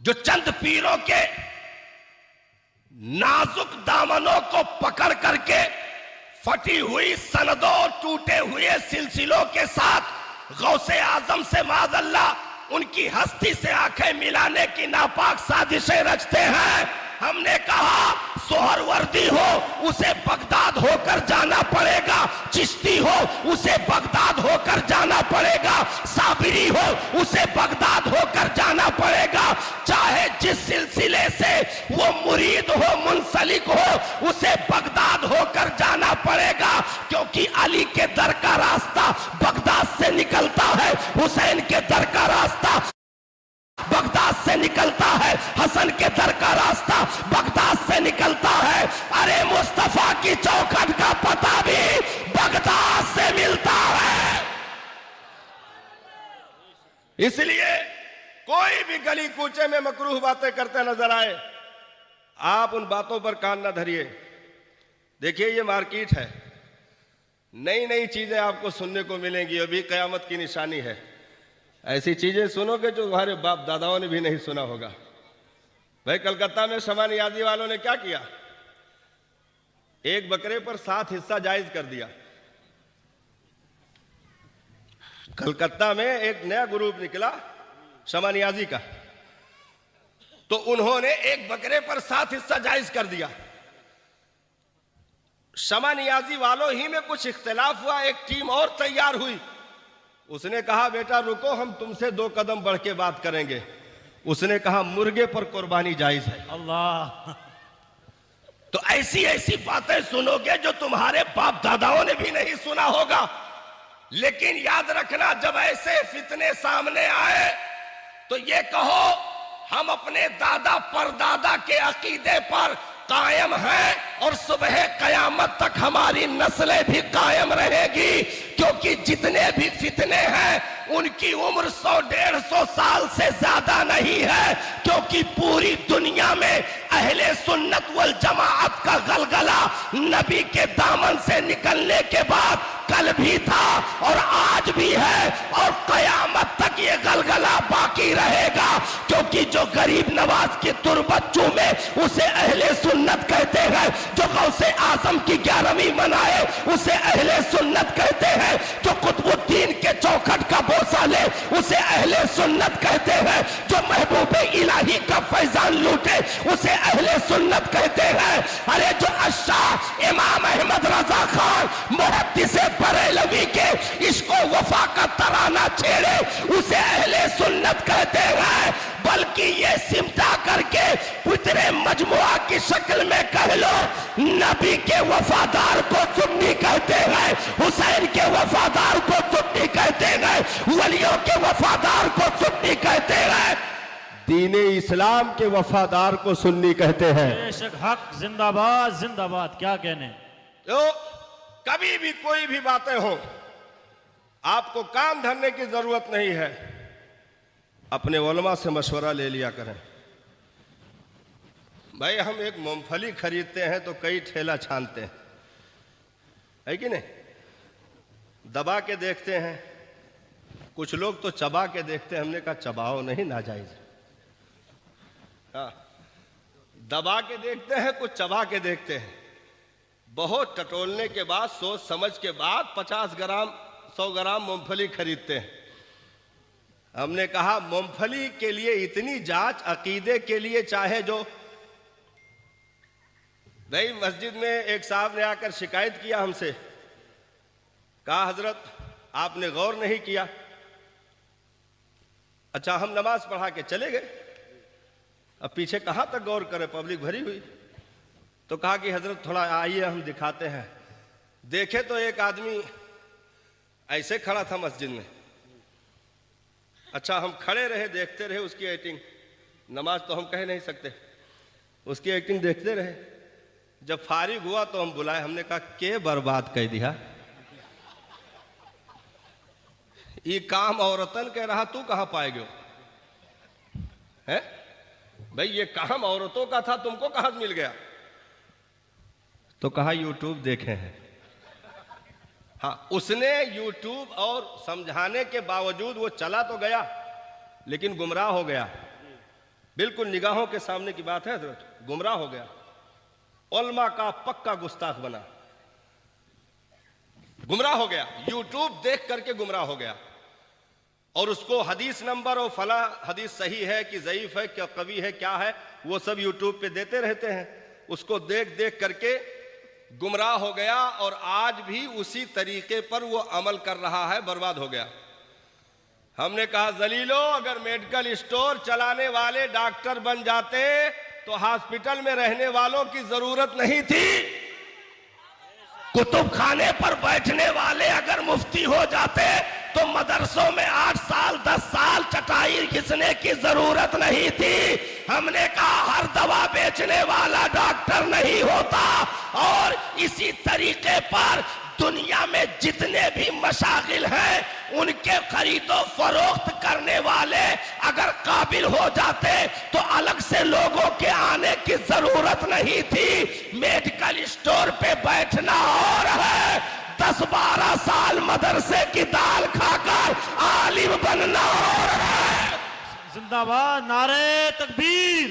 जो चंद पीरों के नाजुक दामनों को पकड़ करके फटी हुई सनदों और टूटे हुए सिलसिलों के साथ गौसे आजम से माज़अल्लाह उनकी हस्ती से आंखें मिलाने की नापाक साजिशें रचते हैं। हमने कहा सोहरवर्दी हो उसे बगदाद होकर जाना पड़ेगा, चिश्ती हो उसे बगदाद होकर जाना पड़ेगा, साबिरी हो उसे बगदाद होकर जाना पड़ेगा। चाहे जिस सिलसिले से वो मुरीद हो मुंसलिक हो उसे बगदाद होकर जाना पड़ेगा, क्योंकि अली के दर का रास्ता बगदाद से निकलता है, हुसैन के दर का रास्ता बगदाद से निकलता है, हसन के दर का रास्ता बगदाद से निकलता है। अरे मुस्तफा की चौखट का पता भी बगदाद से मिलता है। इसलिए कोई भी गली कूचे में मकरूह बातें करते नजर आए, आप उन बातों पर कान न धरिए। देखिए ये मार्केट है, नई नई चीजें आपको सुनने को मिलेंगी, अभी कयामत की निशानी है। ऐसी चीजें सुनोगे जो तुम्हारे बाप दादाओं ने भी नहीं सुना होगा। भाई कलकत्ता में शमा नियाजी वालों ने क्या किया, एक बकरे पर 7 हिस्सा जायज कर दिया। कलकत्ता में एक नया ग्रुप निकला शमा नियाजी का, तो उन्होंने एक बकरे पर 7 हिस्सा जायज कर दिया। शमा नियाजी वालों ही में कुछ इख्तिलाफ हुआ, एक टीम और तैयार हुई। उसने कहा बेटा रुको, हम तुमसे 2 कदम बढ़ के बात करेंगे। उसने कहा मुर्गे पर कुर्बानी जायज है। अल्लाह। तो ऐसी ऐसी बातें सुनोगे जो तुम्हारे बाप दादाओं ने भी नहीं सुना होगा। लेकिन याद रखना, जब ऐसे फितने सामने आए तो ये कहो हम अपने दादा परदादा के अकीदे पर कायम हैं और सुबह कयामत तक हमारी नस्लें भी कायम रहेगी, क्योंकि जितने भी फितने हैं उनकी उम्र 100-150 साल से ज्यादा नहीं है, क्योंकि पूरी दुनिया में अहले सुन्नत वल जमाअत का गलगला नबी के दामन से निकलने के बाद कल भी था और आज भी है और कयामत तक ये गलगला बाकी रहेगा। क्योंकि जो गरीब नवाज की तुरबत चूमे उसे अहले सुन्नत कहते हैं, जो गौसे आजम की 11वीं मनाए उसे अहले सुन्नत कहते हैं, जो कुतुबुद्दीन के चौखट का बोसा ले उसे अहले सुन्नत कहते हैं, जो महबूब इलाही का फैजान लूटे उसे अहले सुन्नत कहते हैं। अरे जो अशाह इमाम अहमद रजा खान मुहद्दिस बरेलवी के इश्को वफा का तराना छेड़े उसे अहले सुन्नत कहते हैं। बल्कि ये सिमटा करके पुतरे मजमुआ की शक्ल में कह लो, नबी के वफादार को सुन्नी कहते हैं, हुसैन के वफादार को सुन्नी कहते हैं, वलियों के वफादार को सुन्नी कहते हैं, दीन इस्लाम के वफादार को सुन्नी कहते हैं। बेशक हक जिंदाबाद जिंदाबाद, क्या कहने। तो कभी भी कोई भी बातें हो आपको काम धरने की जरूरत नहीं है, अपने उलमा से मशवरा ले लिया करें। भाई हम एक मूंगफली खरीदते हैं तो कई ठेला छानते हैं, है कि नहीं? दबा के देखते हैं, कुछ लोग तो चबा के देखते हैं। हमने कहा चबाओ नहीं, नाजायज। हाँ, दबा के देखते हैं, कुछ चबा के देखते हैं। बहुत टटोलने के बाद, सोच समझ के बाद 50 ग्राम 100 ग्राम मूंगफली खरीदते हैं। हमने कहा मूंगफली के लिए इतनी जांच, अकीदे के लिए चाहे जो भाई मस्जिद में एक साहब ने आकर शिकायत किया हमसे, कहा हजरत आपने गौर नहीं किया। अच्छा, हम नमाज पढ़ा के चले गए, अब पीछे कहां तक गौर करें, पब्लिक भरी हुई। तो कहा कि हजरत थोड़ा आइए हम दिखाते हैं। देखे तो एक आदमी ऐसे खड़ा था मस्जिद में। अच्छा, हम खड़े रहे, देखते रहे उसकी एक्टिंग। नमाज तो हम कह नहीं सकते, उसकी एक्टिंग देखते रहे। जब फारिग हुआ तो हम बुलाए, हमने कहा के बर्बाद कर दिया, ये काम औरतन कह रहा, तू कहां पाएगो है भाई? ये काम औरतों का था, तुमको कहां मिल गया? तो कहा यूट्यूब देखे हैं। हाँ, उसने यूट्यूब और समझाने के बावजूद वो चला तो गया लेकिन गुमराह हो गया। बिल्कुल निगाहों के सामने की बात है हजरत, गुमराह हो गया, उलमा का पक्का गुस्ताख बना, गुमराह हो गया, यूट्यूब देख करके गुमराह हो गया। और उसको हदीस नंबर और फला हदीस सही है कि ज़ईफ है, क्या कवी है, क्या है, वो सब यूट्यूब पे देते रहते हैं। उसको देख देख करके गुमराह हो गया और आज भी उसी तरीके पर वो अमल कर रहा है, बर्बाद हो गया। हमने कहा जलीलो, अगर मेडिकल स्टोर चलाने वाले डॉक्टर बन जाते तो हॉस्पिटल में रहने वालों की जरूरत नहीं थी। कुतुब खाने पर बैठने वाले अगर मुफ्ती हो जाते तो मदरसों में 8 साल 10 साल चटाई घिसने की जरूरत नहीं थी। हमने कहा हर दवा बेचने वाला डॉक्टर नहीं होता। और इसी तरीके पर दुनिया में जितने भी मशागिल हैं उनके खरीदो फरोख्त करने वाले अगर काबिल हो जाते तो अलग से लोगों के आने की जरूरत नहीं थी। मेडिकल स्टोर पे बैठना और है, 10-12 साल मदरसे की दाल खाकर आलिम बनना और है। जिंदाबाद, नारे तकबीर।